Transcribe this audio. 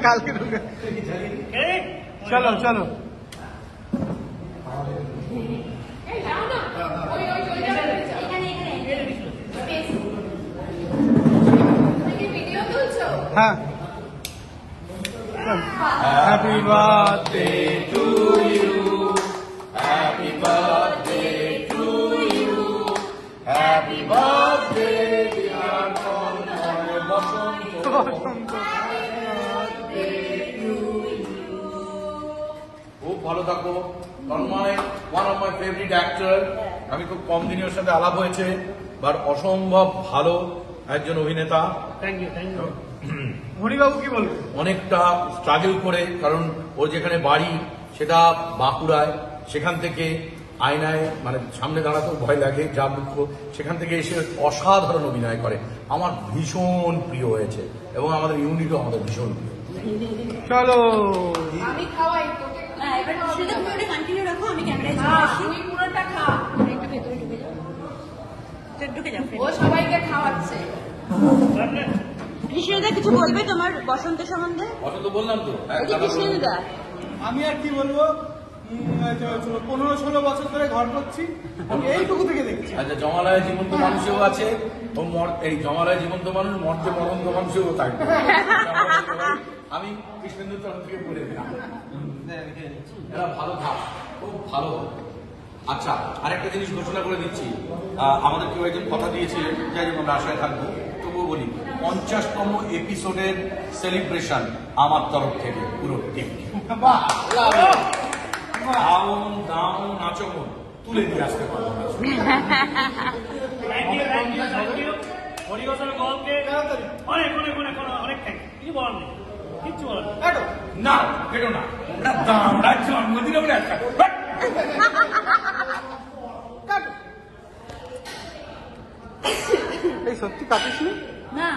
কালকে চলো চলো হ্যাঁ happy birthday to you happy birthday to you happy birthday dear Basanta খুব ভালো থাকো। Tanmoy one of my favourite actor. আমি খুব কম দিনে ওর সাথে আলাপ হয়েছে, বাট অসম্ভব ভালো একজন অভিনেতা। Thank you thank you. Haribabu কি বলবো, অনেকটা স্ট্রাগল করে, কারণ ওর যেখানে বাড়ি সেটা বাঁকুড়ায়, সেখান থেকে আয়নায় মানে সামনে দাঁড়াতেও ভয় লাগে, যা দুঃখ, সেখান থেকে এসে অসাধারণ অভিনয় করে। আমার ভীষণ প্রিয় হয়েছে এবং আমাদের ইউনিটও আমাদের ভীষণ প্রিয়। চলো আমি খাওয়াই তোকে। এবার সেটা তুমি ওটা কন্টিনিউ রাখো, আমি ক্যামেরায় চলে আসি। তুই পুরোটা খা। একটু ভেতরে ঢুকে যাও, ঢুকে যাও। ও সবাইকে খাওয়াচ্ছে। কৃষ্ণদা কিছু বলবে তোমার বসন্ত সম্বন্ধে? বসন্ত বললাম তো। কৃষ্ণদা আমি আর কি বলবো, 15-16 বছর ধরে ঘর করছি, আমি এইটুকু থেকে দেখছি। আচ্ছা, জমালয় জীবন্ত মানুষও আছে, ও এই জমালয় জীবন্ত মানুষ, মর্যে মরন্ত মানুষও থাকবে। আমি কৃষ্ণেন্দুর তরফ থেকে বলে দিলাম, এরা ভালো থাক, খুব ভালো। আচ্ছা, আরেকটা জিনিস ঘোষণা করে দিচ্ছি, আমাদের কেউ একজন কথা দিয়েছিলেন, যাই হোক আমরা আশায় থাকবো, তবুও বলি 50তম এপিসোডের সেলিব্রেশন আমার তরফ থেকে পুরো টিম। দাউন দাউন নাচমন তুলে দিয়ে আসতে পারবো। Thank you thank you thank you. হরিগোসাল গল্পকে অনেক অনেক অনেক অনেক থ্যাংক ইউ। কিছু বলার নেই, কিচ্ছু বলার নেই। না কেটো না, ওটা দামড়া জন্মদিন বলে একটা এই সত্যি কাটিস না